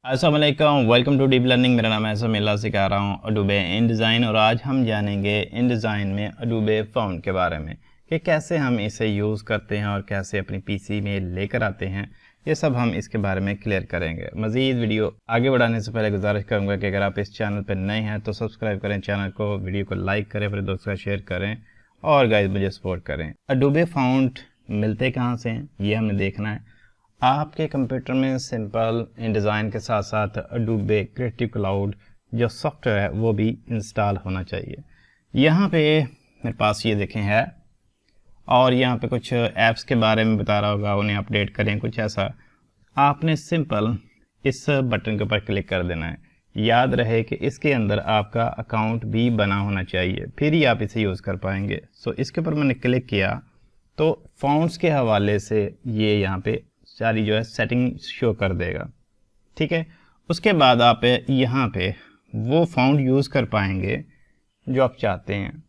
अस्सलाम वालेकुम, welcome to deep learning. मेरा नाम है समीउल्लाह, सिखा रहा हूँ अडोबे InDesign और आज हम जानेंगे InDesign में अडोबे फ़ॉन्ट के बारे में कि कैसे हम इसे यूज़ करते हैं और कैसे अपनी पीसी में लेकर आते हैं। ये सब हम इसके बारे में क्लियर करेंगे। मज़ीद वीडियो आगे बढ़ाने से पहले गुजारिश करूँगा कि अगर आप इस चैनल पर नए हैं तो सब्सक्राइब करें चैनल को, वीडियो को लाइक करें, अपने दोस्तों का शेयर करें और गाइस मुझे सपोर्ट करें। अडोबे फ़ॉन्ट मिलते कहाँ से हैं ये हमें देखना है। आपके कंप्यूटर में सिंपल InDesign के साथ साथ अडोबे क्रिएटिव क्लाउड जो सॉफ्टवेयर है वो भी इंस्टॉल होना चाहिए। यहाँ पे मेरे पास ये देखें है और यहाँ पे कुछ ऐप्स के बारे में बता रहा होगा, उन्हें अपडेट करें, कुछ ऐसा। आपने सिंपल इस बटन के ऊपर क्लिक कर देना है। याद रहे कि इसके अंदर आपका अकाउंट भी बना होना चाहिए, फिर ही आप इसे यूज़ कर पाएंगे। सो इसके ऊपर मैंने क्लिक किया तो फ़ॉन्ट्स के हवाले से ये यहाँ पे सारी जो है सेटिंग शो कर देगा। ठीक है, उसके बाद आप यहाँ पे वो फ़ॉन्ट यूज़ कर पाएंगे जो आप चाहते हैं।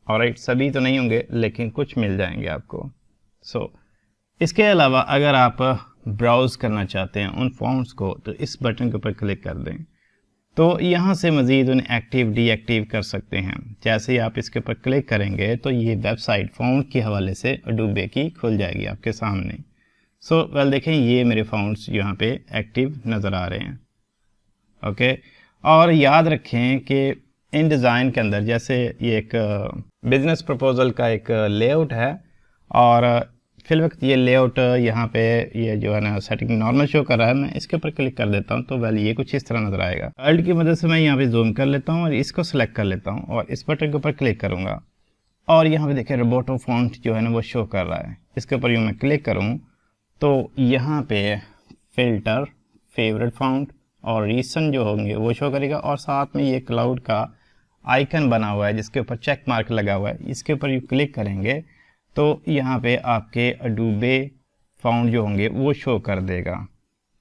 ऑलराइट, सभी तो नहीं होंगे लेकिन कुछ मिल जाएंगे आपको। इसके अलावा अगर आप ब्राउज़ करना चाहते हैं उन फ़ॉन्ट्स को तो इस बटन के ऊपर क्लिक कर दें तो यहाँ से मज़ीद उन्हें एक्टिव डीएक्टिव कर सकते हैं। जैसे ही आप इसके ऊपर क्लिक करेंगे तो ये वेबसाइट फ़ॉन्ट के हवाले से अडोबे की खुल जाएगी आपके सामने। वेल देखें, ये मेरे फ़ॉन्ट्स यहाँ पे एक्टिव नज़र आ रहे हैं। ओके, और याद रखें कि InDesign के अंदर जैसे ये एक बिज़नेस प्रपोजल का एक लेआउट है और फिलवक्त ये लेआउट यहाँ पे ये जो है ना सेटिंग नॉर्मल शो कर रहा है। मैं इसके ऊपर क्लिक कर देता हूँ तो वेल ये कुछ इस तरह नज़र आएगा। अल्ट की मदद से मैं यहाँ पे जूम कर लेता हूँ और इसको सेलेक्ट कर लेता हूँ और इस बटन के ऊपर क्लिक करूँगा और यहाँ पे देखें रोबोटो फॉन्ट जो है ना वो शो कर रहा है। इसके ऊपर यूँ मैं क्लिक करूँ तो यहाँ पे फ़िल्टर, फेवरेट फ़ॉन्ट और रीसेंट जो होंगे वो शो करेगा और साथ में ये क्लाउड का आइकन बना हुआ है जिसके ऊपर चेक मार्क लगा हुआ है। इसके ऊपर यू क्लिक करेंगे तो यहाँ पे आपके अडोबे फ़ॉन्ट जो होंगे वो शो कर देगा।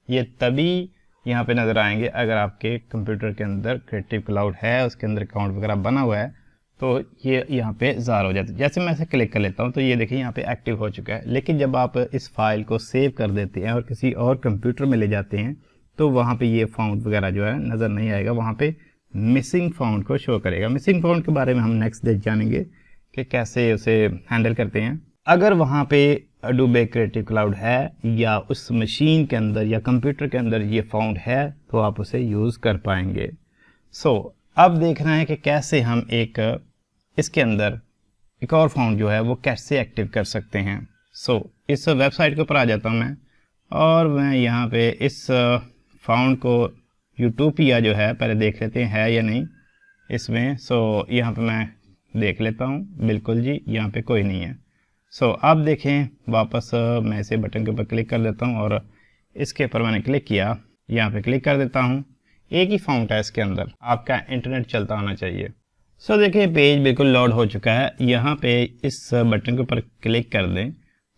ये तभी यहाँ पे नज़र आएंगे अगर आपके कंप्यूटर के अंदर क्रिएटिव क्लाउड है, उसके अंदर अकाउंट वगैरह बना हुआ है तो ये यहाँ पे ज़ाहिर हो जाता है। जैसे मैं इसे क्लिक कर लेता हूँ तो ये देखिए यहाँ पे एक्टिव हो चुका है। लेकिन जब आप इस फाइल को सेव कर देते हैं और किसी और कंप्यूटर में ले जाते हैं तो वहाँ पे ये फ़ॉन्ट वगैरह जो है नज़र नहीं आएगा, वहाँ पे मिसिंग फ़ॉन्ट को शो करेगा। मिसिंग फ़ॉन्ट के बारे में हम नेक्स्ट डे जानेंगे कि कैसे उसे हैंडल करते हैं। अगर वहाँ पे अडोबे क्रिएटिव क्लाउड है या उस मशीन के अंदर या कंप्यूटर के अंदर ये फ़ॉन्ट है तो आप उसे यूज़ कर पाएंगे। अब देखना है कि कैसे हम इसके अंदर एक और फ़ॉन्ट जो है वो कैसे एक्टिव कर सकते हैं। इस वेबसाइट के ऊपर आ जाता हूँ मैं और मैं यहाँ पे इस फ़ॉन्ट को यूटोपिया जो है पहले देख लेते हैं है या नहीं इसमें। यहाँ पे मैं देख लेता हूँ, बिल्कुल जी यहाँ पे कोई नहीं है। अब देखें वापस मैं इसे बटन के ऊपर क्लिक कर देता हूँ और इसके ऊपर मैंने क्लिक किया, यहाँ पे क्लिक कर देता हूँ। एक ही फ़ॉन्ट है इसके अंदर, आपका इंटरनेट चलता होना चाहिए। देखिए पेज बिल्कुल लोड हो चुका है। यहाँ पे इस बटन के ऊपर क्लिक कर दें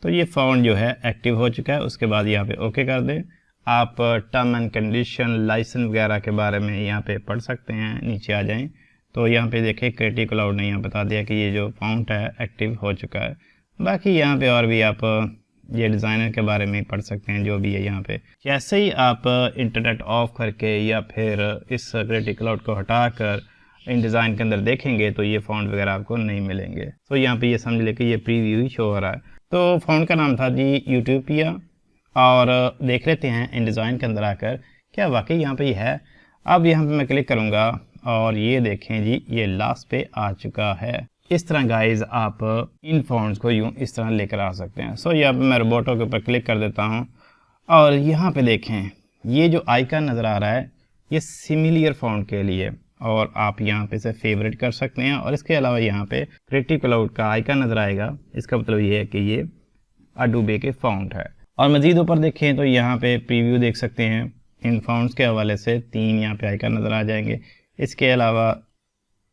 तो ये फ़ॉन्ट जो है एक्टिव हो चुका है। उसके बाद यहाँ पे ओके कर दें। आप टर्म एंड कंडीशन, लाइसेंस वगैरह के बारे में यहाँ पे पढ़ सकते हैं। नीचे आ जाएं तो यहाँ पे देखिए क्रिएटिव क्लाउड ने यहाँ बता दिया कि ये जो फ़ॉन्ट है एक्टिव हो चुका है। बाकी यहाँ पे और भी आप ये डिज़ाइनर के बारे में पढ़ सकते हैं जो भी है यहाँ पे। जैसे ही आप इंटरनेट ऑफ करके या फिर इस क्रिएटिव क्लाउड को हटा कर InDesign के अंदर देखेंगे तो ये फ़ॉन्ट वगैरह आपको नहीं मिलेंगे। यहाँ पे ये समझ ले कि ये प्रीव्यू ही शो हो रहा है। तो फ़ॉन्ट का नाम था जी यूटोपिया और देख लेते हैं InDesign के अंदर आकर क्या वाकई यहाँ पे है। अब यहाँ पे मैं क्लिक करूँगा और ये देखें जी ये लास्ट पे आ चुका है। इस तरह गाइज आप इन फ़ॉन्ट्स को यूँ इस तरह लेकर आ सकते हैं। यहाँ पे मैं रोबोटो के ऊपर क्लिक कर देता हूँ और यहाँ पे देखें ये जो आइकन नज़र आ रहा है ये सिमिलियर फ़ॉन्ट के लिए और आप यहाँ पे से फेवरेट कर सकते हैं। और इसके अलावा यहाँ पे क्रिएटिव क्लाउड का आइकन नज़र आएगा, इसका मतलब ये है कि ये अडोबे के फ़ॉन्ट है। और मज़ीद ऊपर देखें तो यहाँ पे प्रीव्यू देख सकते हैं। इन फ़ॉन्ट्स के हवाले से 3 यहाँ पे आइकन नज़र आ जाएंगे। इसके अलावा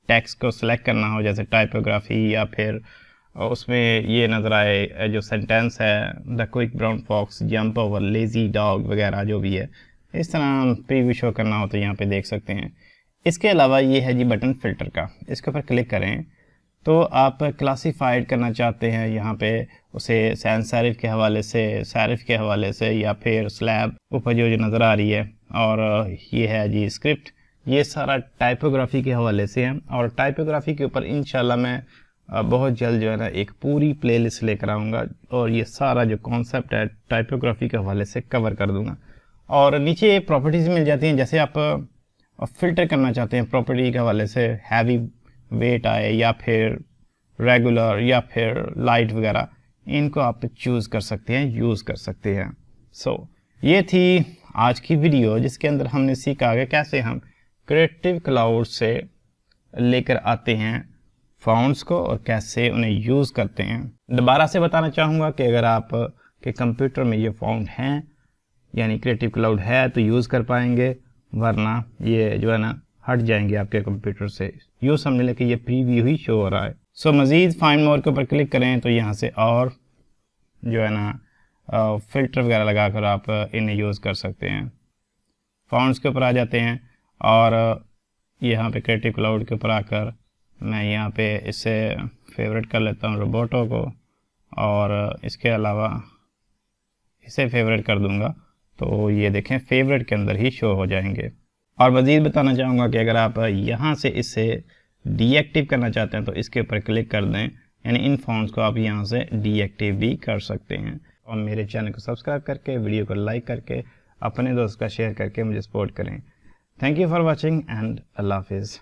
टेक्स्ट को सिलेक्ट करना हो जैसे टाइपोग्राफी या फिर उसमें ये नज़र आए जो सेंटेंस है the quick brown fox jump over lazy dog वगैरह जो भी है, इस तरह प्रीव्यू शो करना हो तो यहाँ पे देख सकते हैं। इसके अलावा ये है जी बटन फ़िल्टर का, इसके ऊपर क्लिक करें तो आप क्लासिफाइड करना चाहते हैं यहाँ पे उसे सैन सेरिफ के हवाले से, सेरिफ के हवाले से या फिर स्लैब ऊपर जो नज़र आ रही है और ये है जी स्क्रिप्ट। ये सारा टाइपोग्राफी के हवाले से है और टाइपोग्राफी के ऊपर इंशाल्लाह मैं बहुत जल्द जो है ना एक पूरी प्लेलिस्ट लेकर आऊँगा और ये सारा जो कॉन्सेप्ट है टाइपोग्राफी के हवाले से कवर कर दूँगा। और नीचे प्रॉपर्टीज़ मिल जाती हैं, जैसे आप फ़िल्टर करना चाहते हैं प्रॉपर्टी के हवाले से, हैवी वेट आए या फिर रेगुलर या फिर लाइट वगैरह, इनको आप चूज़ कर सकते हैं, यूज़ कर सकते हैं। ये थी आज की वीडियो जिसके अंदर हमने सीखा कि कैसे हम क्रिएटिव क्लाउड से लेकर आते हैं फ़ॉन्ट्स को और कैसे उन्हें यूज़ करते हैं। दोबारा से बताना चाहूँगा कि अगर आप के कंप्यूटर में ये फ़ॉन्ट हैं यानी क्रिएटिव क्लाउड है तो यूज़ कर पाएंगे, वरना ये जो है ना हट जाएंगे आपके कंप्यूटर से। यूँ समझ लें कि ये प्रीव्यू ही शो हो रहा है। मज़ीद फाइंड मोर के ऊपर क्लिक करें तो यहाँ से और जो है ना फ़िल्टर वगैरह लगाकर आप इन्हें यूज़ कर सकते हैं। फ़ॉन्ट्स के ऊपर आ जाते हैं और यहाँ पे क्रिएटिव क्लाउड के ऊपर आकर मैं यहाँ पे इसे फेवरेट कर लेता हूँ रोबोटो को, और इसके अलावा इसे फेवरेट कर दूँगा तो ये देखें फेवरेट के अंदर ही शो हो जाएंगे। और मज़ीद बताना चाहूँगा कि अगर आप यहाँ से इसे डीएक्टिव करना चाहते हैं तो इसके ऊपर क्लिक कर दें, यानी इन फ़ॉन्ट्स को आप यहाँ से डीएक्टिव भी कर सकते हैं। और मेरे चैनल को सब्सक्राइब करके, वीडियो को लाइक करके, अपने दोस्त का शेयर करके मुझे सपोर्ट करें। Thank you for watching and Allah हाफिज़।